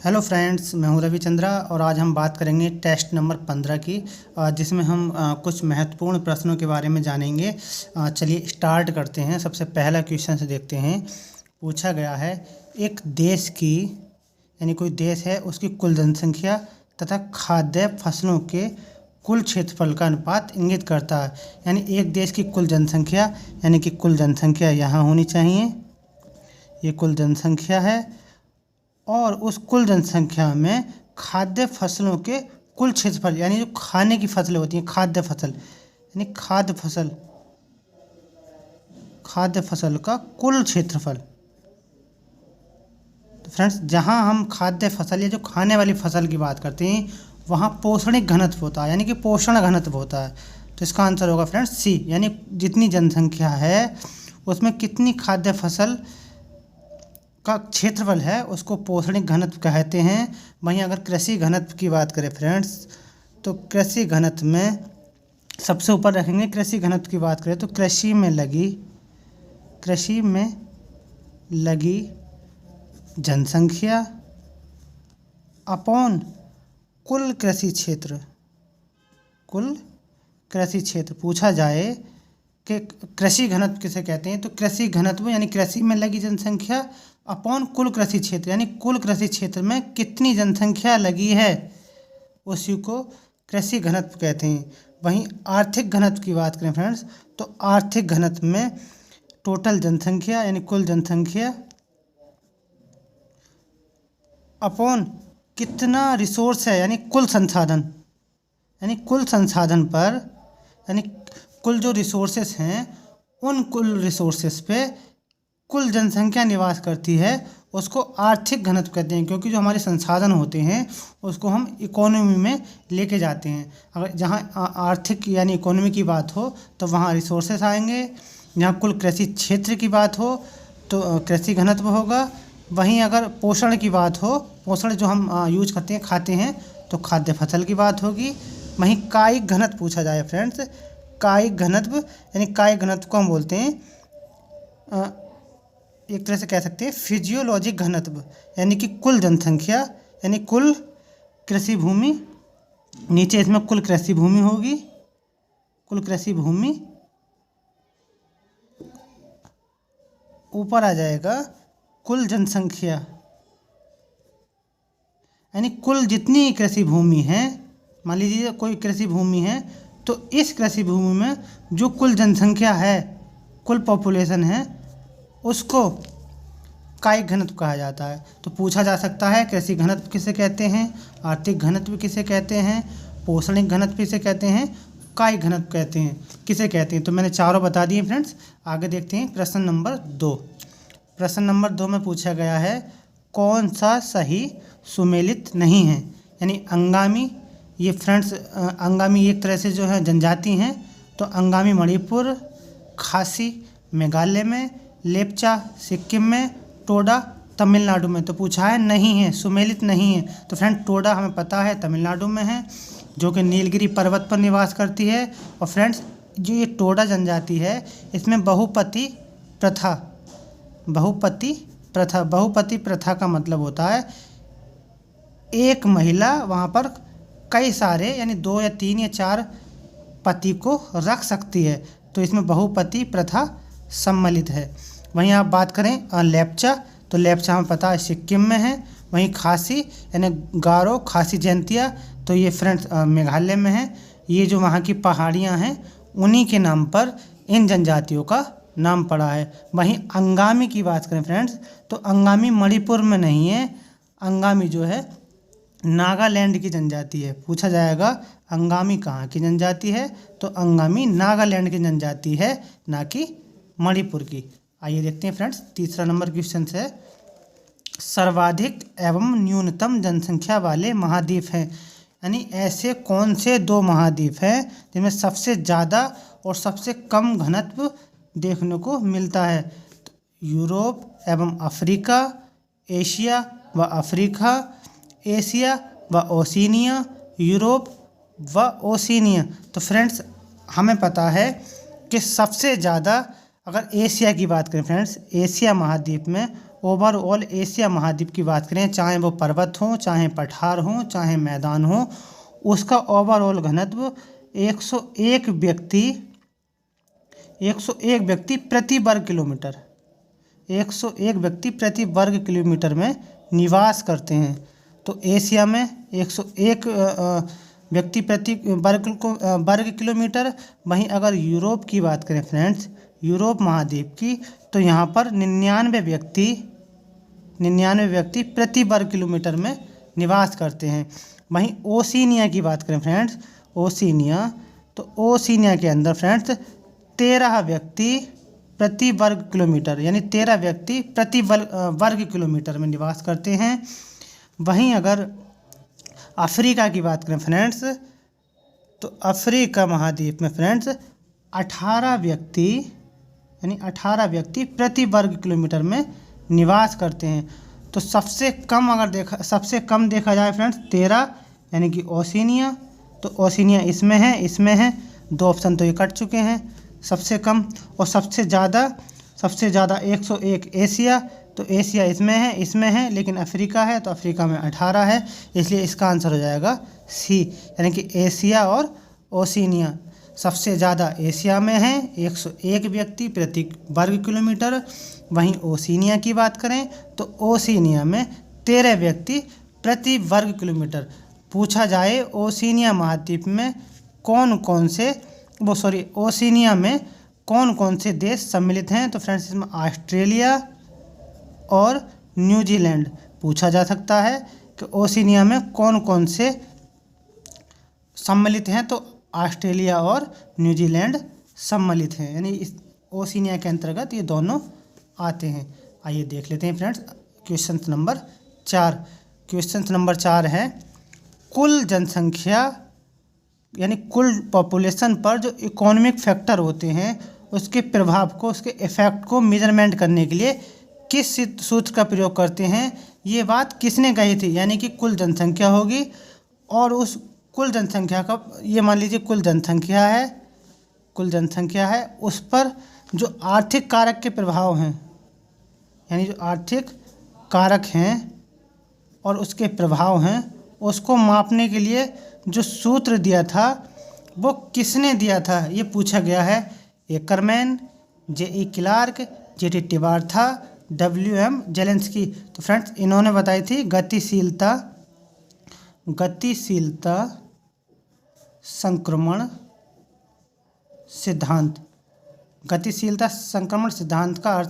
Hello friends, मैं हूं रविचंद्रा और आज हम बात करेंगे टेस्ट नंबर 15 की, जिसमें हम कुछ महत्वपूर्ण प्रश्नों के बारे में जानेंगे। चलिए स्टार्ट करते हैं। सबसे पहला क्वेश्चन से देखते हैं। पूछा गया है, एक देश की यानी कोई देश है उसकी कुल जनसंख्या तथा खाद्य फसलों के कुल क्षेत्रफल का अनुपात इंगित करता है। यानी एक देश की कुल जनसंख्या यानी कि कुल जनसंख्या यहाँ होनी चाहिए, ये कुल जनसंख्या है, और उस कुल जनसंख्या में खाद्य फसलों के कुल क्षेत्रफल यानी जो खाने की फसलें होती हैं, खाद्य फसल यानी खाद्य फसल का कुल क्षेत्रफल। तो फ्रेंड्स, जहां हम खाद्य फसल या जो खाने वाली फसल की बात करते हैं वहां पोषणिक घनत्व होता है यानी कि पोषण घनत्व होता है। तो इसका आंसर होगा फ्रेंड्स सी, यानी जितनी जनसंख्या है उसमें कितनी खाद्य फसल का क्षेत्रफल है उसको पोषणिक घनत्व कहते हैं। वहीं अगर कृषि घनत्व की बात करें फ्रेंड्स, तो कृषि घनत्व में सबसे ऊपर रखेंगे। कृषि घनत्व की बात करें तो कृषि में लगी जनसंख्या अपॉन कुल कृषि क्षेत्र। पूछा जाए कि कृषि घनत्व किसे कहते हैं, तो कृषि घनत्व यानी कृषि में लगी जनसंख्या अपॉन कुल कृषि क्षेत्र, यानी कुल कृषि क्षेत्र में कितनी जनसंख्या लगी है उसी को कृषि घनत्व कहते हैं। वहीं आर्थिक घनत्व की बात करें फ्रेंड्स, तो आर्थिक घनत्व में टोटल जनसंख्या यानी कुल जनसंख्या अपॉन कितना रिसोर्स है यानी कुल संसाधन पर, यानी कुल जो रिसोर्सेस हैं उन कुल रिसोर्सेस पे कुल जनसंख्या निवास करती है उसको आर्थिक घनत्व कहते हैं। क्योंकि जो हमारे संसाधन होते हैं उसको हम इकोनॉमी में लेके जाते हैं। अगर जहाँ आर्थिक यानी इकोनॉमी की बात हो तो वहाँ रिसोर्सेस आएंगे। जहाँ कुल कृषि क्षेत्र की बात हो तो कृषि घनत्व होगा। वहीं अगर पोषण की बात हो, पोषण जो हम यूज करते हैं, खाते हैं, तो खाद्य फसल की बात होगी। वहीं कायिक घनत्व पूछा जाए फ्रेंड्स, कायिक घनत्व यानी कायिक घनत्व को हम बोलते हैं, एक तरह से कह सकते हैं फिजियोलॉजिक घनत्व, यानी कि कुल जनसंख्या यानी कुल कृषि भूमि, नीचे इसमें कुल कृषि भूमि होगी, कुल कृषि भूमि, ऊपर आ जाएगा कुल जनसंख्या, यानी कुल जितनी कृषि भूमि है। मान लीजिए कोई कृषि भूमि है तो इस कृषि भूमि में जो कुल जनसंख्या है, कुल पॉपुलेशन है, उसको कायिक घनत्व कहा जाता है। तो पूछा जा सकता है कृषि घनत्व किसे कहते हैं, आर्थिक घनत्व किसे कहते हैं, पोषणिक घनत्व किसे कहते हैं, कायिक घनत्व किसे कहते हैं। तो मैंने चारों बता दिए फ्रेंड्स। आगे देखते हैं प्रश्न नंबर 2। प्रश्न नंबर 2 में पूछा गया है, कौन सा सही सुमेलित नहीं है। यानी अंगामी, ये फ्रेंड्स अंगामी एक तरह से जो है जनजाति हैं। तो अंगामी मणिपुर, खासी मेघालय में, लेप्चा सिक्किम में, टोडा तमिलनाडु में। तो पूछा है नहीं है, सुमेलित नहीं है। तो फ्रेंड टोडा हमें पता है तमिलनाडु में है, जो कि नीलगिरी पर्वत पर निवास करती है। और फ्रेंड्स जो ये टोडा जनजाति है इसमें बहुपति प्रथा का मतलब होता है एक महिला वहाँ पर कई सारे यानी 2 या 3 या 4 पति को रख सकती है। तो इसमें बहुपति प्रथा सम्मिलित है। वहीं आप बात करें लेप्चा, तो लेप्चा हमें पता है सिक्किम में है। वहीं खासी यानी गारो, खासी जयंतिया, तो ये फ्रेंड्स मेघालय में है। ये जो वहाँ की पहाड़ियाँ हैं उन्हीं के नाम पर इन जनजातियों का नाम पड़ा है। वहीं अंगामी की बात करें फ्रेंड्स, तो अंगामी मणिपुर में नहीं है, अंगामी जो है नागालैंड की जनजाति है। पूछा जाएगा अंगामी कहाँ की जनजाति है, तो अंगामी नागालैंड की जनजाति है, ना कि मणिपुर की। आइए देखते हैं फ्रेंड्स तीसरा नंबर क्वेश्चन से, सर्वाधिक एवं न्यूनतम जनसंख्या वाले महाद्वीप हैं। यानी ऐसे कौन से 2 महाद्वीप हैं जिनमें सबसे ज़्यादा और सबसे कम घनत्व देखने को मिलता है। तो यूरोप एवं अफ्रीका, एशिया व अफ्रीका, एशिया व ओशिनिया, यूरोप व ओशिनिया। तो फ्रेंड्स हमें पता है कि सबसे ज़्यादा, अगर एशिया की बात करें फ्रेंड्स, एशिया महाद्वीप में ओवरऑल एशिया महाद्वीप की बात करें, चाहे वो पर्वत हो, चाहे पठार हो, चाहे मैदान हो, उसका ओवरऑल घनत्व 101 व्यक्ति प्रति वर्ग किलोमीटर 101 व्यक्ति प्रति वर्ग किलोमीटर में निवास करते हैं। तो एशिया में 101 व्यक्ति प्रति वर्ग किलोमीटर। वहीं अगर यूरोप की बात करें फ्रेंड्स, यूरोप महाद्वीप की, तो यहाँ पर 99 व्यक्ति प्रति वर्ग किलोमीटर में निवास करते हैं। वहीं ओशिनिया की बात करें फ्रेंड्स, ओशिनिया, तो ओशिनिया के अंदर फ्रेंड्स 13 व्यक्ति प्रति वर्ग किलोमीटर, यानी 13 व्यक्ति प्रति वर्ग किलोमीटर में निवास करते हैं। वहीं अगर अफ्रीका की बात करें फ्रेंड्स, तो अफ्रीका महाद्वीप में फ्रेंड्स 18 व्यक्ति प्रति वर्ग किलोमीटर में निवास करते हैं। तो सबसे कम देखा जाए फ्रेंड्स 13, यानी कि ओशिनिया। तो ओशिनिया इसमें है, 2 ऑप्शन तो ये कट चुके हैं। सबसे कम और सबसे ज़्यादा 101 एशिया, तो एशिया इसमें है, लेकिन अफ्रीका है, तो अफ्रीका में 18 है, इसलिए इसका आंसर हो जाएगा सी, यानी कि एशिया और ओशिनिया। सबसे ज़्यादा एशिया में है 101 व्यक्ति प्रति वर्ग किलोमीटर। वहीं ओशिनिया की बात करें तो ओशिनिया में 13 व्यक्ति प्रति वर्ग किलोमीटर। पूछा जाए ओशिनिया महाद्वीप में ओशिनिया में कौन कौन से देश सम्मिलित हैं, तो फ्रेंड्स इसमें ऑस्ट्रेलिया और न्यूजीलैंड पूछा जा सकता है कि ओशिनिया में कौन कौन से सम्मिलित हैं। तो ऑस्ट्रेलिया और न्यूजीलैंड सम्मिलित हैं, यानी इस ओशिनिया के अंतर्गत ये दोनों आते हैं। आइए देख लेते हैं friends question number 4। Question number 4 है, कुल जनसंख्या यानी कुल पॉपुलेशन पर जो इकोनॉमिक फैक्टर होते हैं उसके प्रभाव को, उसके इफेक्ट को मेजरमेंट करने के लिए किस सूत्र का प्रयोग करते हैं। ये बात किसने कही थी, यानी कि कुल जनसंख्या होगी और उस कुल जनसंख्या का, ये मान लीजिए कुल जनसंख्या है, उस पर जो आर्थिक कारक के प्रभाव हैं, यानी जो आर्थिक कारक हैं और उसके प्रभाव हैं, उसको मापने के लिए जो सूत्र दिया था वो किसने दिया था, ये पूछा गया है। Ackerman, J.E. Clark, J.T. टिबार्था, W.M. जेलेंस्की। तो फ्रेंड्स इन्होंने बताई थी गतिशीलता संक्रमण सिद्धांत। गतिशीलता संक्रमण सिद्धांत का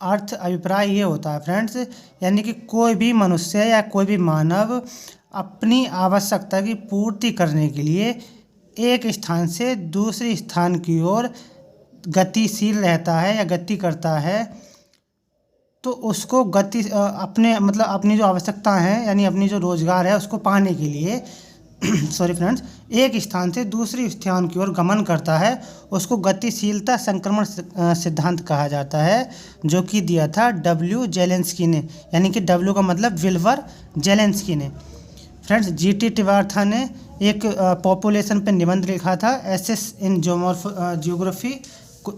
अर्थ अभिप्राय ये होता है फ्रेंड्स, यानी कि कोई भी मनुष्य या कोई भी मानव अपनी आवश्यकता की पूर्ति करने के लिए एक स्थान से दूसरे स्थान की ओर गतिशील रहता है या गति करता है, तो उसको अपनी जो आवश्यकता है, यानी अपनी जो रोजगार है उसको पाने के लिए एक स्थान से दूसरे स्थान की ओर गमन करता है, उसको गतिशीलता संक्रमण सिद्धांत कहा जाता है, जो कि दिया था W. जेलेंस्की ने, यानी कि W का मतलब विल्बर जेलेंस्की ने। Friends G.T. टिबार्था ने एक पॉपुलेशन पर निबंध लिखा था, एसेस इन जियोग्राफी,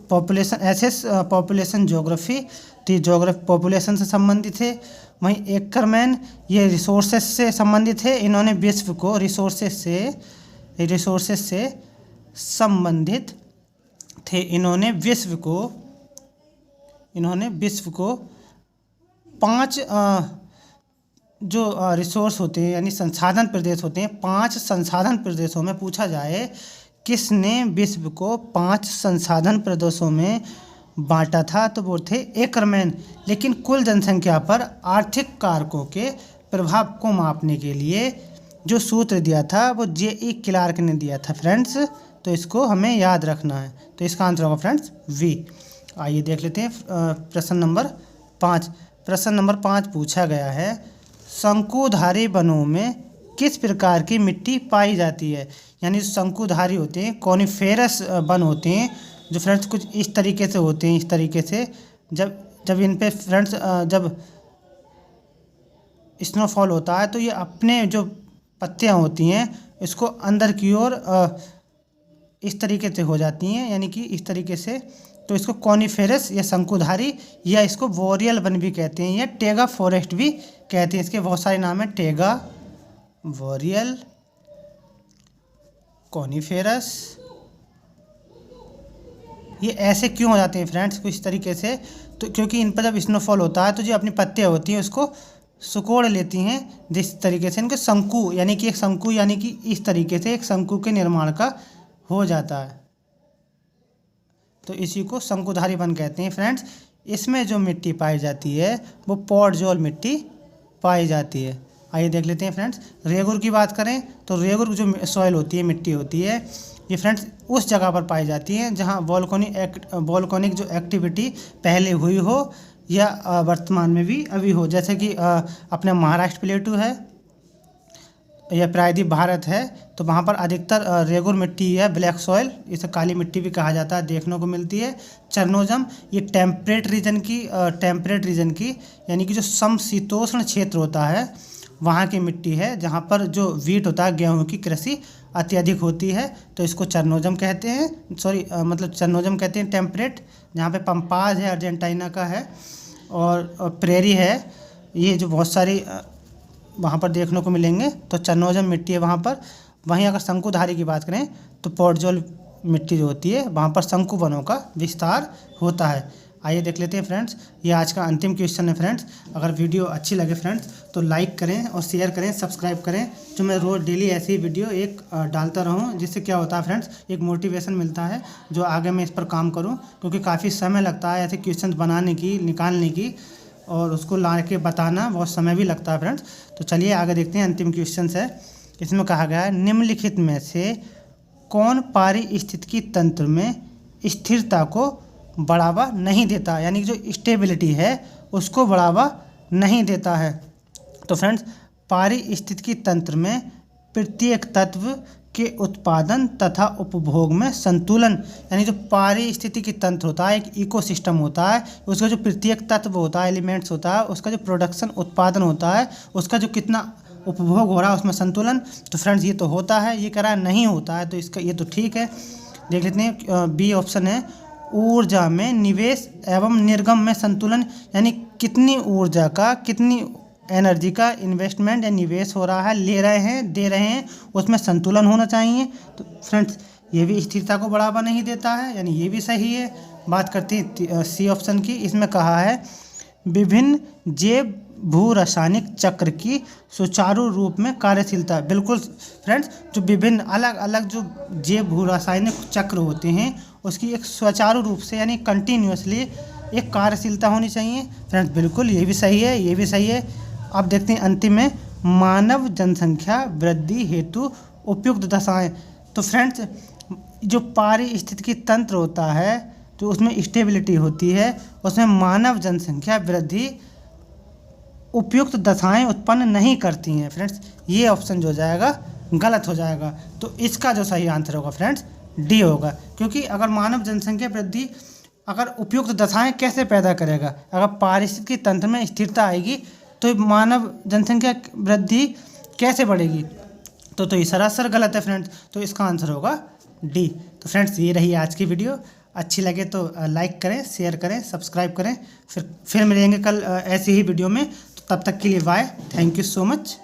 पॉपुलेशन ज्योग्राफी, तो पॉपुलेशन से संबंधित है। वहीं एकरमैन ये रिसोर्सेस से संबंधित है, इन्होंने विश्व को रिसोर्सेस से संबंधित थे। इन्होंने विश्व को 5 जो रिसोर्स होते हैं, यानी संसाधन प्रदेश होते हैं, 5 संसाधन प्रदेशों में पूछा जाए किसने विश्व को 5 संसाधन प्रदेशों में बांटा था, तो वो थे एकरमैन। लेकिन कुल जनसंख्या पर आर्थिक कारकों के प्रभाव को मापने के लिए जो सूत्र दिया था वो J.E. क्लार्क ने दिया था फ्रेंड्स, तो इसको हमें याद रखना है। तो इसका आंसर होगा फ्रेंड्स V। आइए देख लेते हैं प्रश्न नंबर 5। प्रश्न नंबर 5 पूछा गया है, शंकुधारी वनों में किस प्रकार की मिट्टी पाई जाती है। यानी शंकुधारी होते हैं, कॉनिफेरस वन होते हैं, जो फ्रेंड्स कुछ इस तरीके से होते हैं। इस तरीके से जब इन पे फ्रेंड्स जब स्नोफॉल होता है तो ये अपने जो पत्तियां होती हैं इसको अंदर की ओर इस तरीके से हो जाती हैं, यानी कि इस तरीके से तो इसको कॉनिफेरस या शंकुधारी या इसको बोरियल वन भी कहते हैं या टेगा फॉरेस्ट भी कहते हैं। इसके बहुत सारे नाम हैं, टेगा, बोरियल, कॉनिफेरस। ये ऐसे क्यों हो जाते हैं फ्रेंड्स कुछ तरीके से, तो क्योंकि इन पर जब स्नोफॉल होता है तो जो अपनी पत्तियाँ होती हैं उसको सिकोड़ लेती हैं, जिस तरीके से इनके शंकु यानी कि एक शंकु यानी कि इस तरीके से एक शंकु के निर्माण का हो जाता है, तो इसी को शंकुधारी वन कहते हैं फ्रेंड्स। इसमें जो मिट्टी पाई जाती है वो पॉडजोल मिट्टी पाई जाती है। आइए देख लेते हैं फ्रेंड्स। रेगुर की बात करें तो रेगुर जो सॉइल होती है, मिट्टी होती है, ये फ्रेंड्स उस जगह पर पाई जाती है जहाँ वॉल्कोनिक जो एक्टिविटी पहले हुई हो या वर्तमान में भी अभी हो, जैसे कि अपने महाराष्ट्र प्लेटू है या प्रायद्वीप भारत है, तो वहाँ पर अधिकतर रेगुर मिट्टी है, ब्लैक सॉइल, इसे काली मिट्टी भी कहा जाता है, देखने को मिलती है। चरनोजम ये टेम्परेट रीजन की यानी कि जो समशीतोष्ण क्षेत्र होता है वहाँ की मिट्टी है, जहाँ पर जो वीट होता है, गेहूँ की कृषि अत्यधिक होती है, तो इसको चरनोजम कहते हैं। चरनोजम कहते हैं टेम्परेट, जहाँ पे पंपाज है अर्जेंटीना का है, और प्रेरी है, ये जो बहुत सारी वहाँ पर देखने को मिलेंगे, तो चरनोजम मिट्टी है वहाँ पर। वहीं अगर शंकुधारी की बात करें तो पॉडजोल मिट्टी जो होती है वहाँ पर शंकु वनों का विस्तार होता है। आइए देख लेते हैं फ्रेंड्स, ये आज का अंतिम क्वेश्चन है फ्रेंड्स। अगर वीडियो अच्छी लगे फ्रेंड्स तो लाइक करें और शेयर करें, सब्सक्राइब करें, जो मैं रोज़ डेली ऐसी वीडियो एक डालता रहूं, जिससे क्या होता है फ्रेंड्स एक मोटिवेशन मिलता है जो आगे मैं इस पर काम करूं, क्योंकि काफ़ी समय लगता है ऐसे क्वेश्चन बनाने की, निकालने की, और उसको ला के बताना बहुत समय भी लगता है फ्रेंड्स। तो चलिए आगे देखते हैं। अंतिम क्वेश्चन है, इसमें कहा गया है निम्नलिखित में से कौन पारिस्थितिकी तंत्र में स्थिरता को बढ़ावा नहीं देता, यानी कि जो स्टेबिलिटी है उसको बढ़ावा नहीं देता है। तो फ्रेंड्स पारिस्थितिकी तंत्र में प्रत्येक तत्व के उत्पादन तथा उपभोग में संतुलन, यानी जो पारिस्थितिकी तंत्र होता है, एक इकोसिस्टम होता है, उसका जो प्रत्येक तत्व होता है, एलिमेंट्स होता है, उसका जो प्रोडक्शन उत्पादन होता है, उसका जो कितना उपभोग हो रहा है उसमें संतुलन। तो फ्रेंड्स ये तो होता है, ये कह रहा है नहीं होता है, तो इसका ये तो ठीक है। देख लेते हैं, बी ऑप्शन है ऊर्जा में निवेश एवं निर्गम में संतुलन, यानी कितनी ऊर्जा का, कितनी एनर्जी का इन्वेस्टमेंट या निवेश हो रहा है, ले रहे हैं, दे रहे हैं, उसमें संतुलन होना चाहिए। तो फ्रेंड्स ये भी स्थिरता को बढ़ावा नहीं देता है, यानी ये भी सही है। बात करते हैं सी ऑप्शन की, इसमें कहा है विभिन्न जैव भू रासायनिक चक्र की सुचारू रूप में कार्यशीलता। बिल्कुल फ्रेंड्स, जो विभिन्न अलग अलग जो जैव भू रासायनिक चक्र होते हैं उसकी एक सुचारू रूप से यानी कंटिन्यूसली एक कार्यशीलता होनी चाहिए। फ्रेंड्स बिल्कुल ये भी सही है, ये भी सही है। अब देखते हैं अंतिम में मानव जनसंख्या वृद्धि हेतु उपयुक्त दशाएं। तो फ्रेंड्स जो पारिस्थितिकी तंत्र होता है, जो उसमें स्टेबिलिटी होती है, उसमें मानव जनसंख्या वृद्धि उपयुक्त दशाएं उत्पन्न नहीं करती हैं। फ्रेंड्स ये ऑप्शन जो हो जाएगा गलत हो जाएगा, तो इसका जो सही आंसर होगा फ्रेंड्स डी होगा। क्योंकि अगर मानव जनसंख्या वृद्धि अगर उपयुक्त दशाएं कैसे पैदा करेगा, अगर पारिस्थितिकी तंत्र में स्थिरता आएगी तो मानव जनसंख्या वृद्धि कैसे बढ़ेगी, तो ये सरासर गलत है फ्रेंड्स, तो इसका आंसर होगा डी। तो फ्रेंड्स ये रही आज की वीडियो, अच्छी लगे तो लाइक करें, शेयर करें, सब्सक्राइब करें। फिर मिलेंगे कल ऐसी ही वीडियो में, तो तब तक के लिए bye, thank you so much.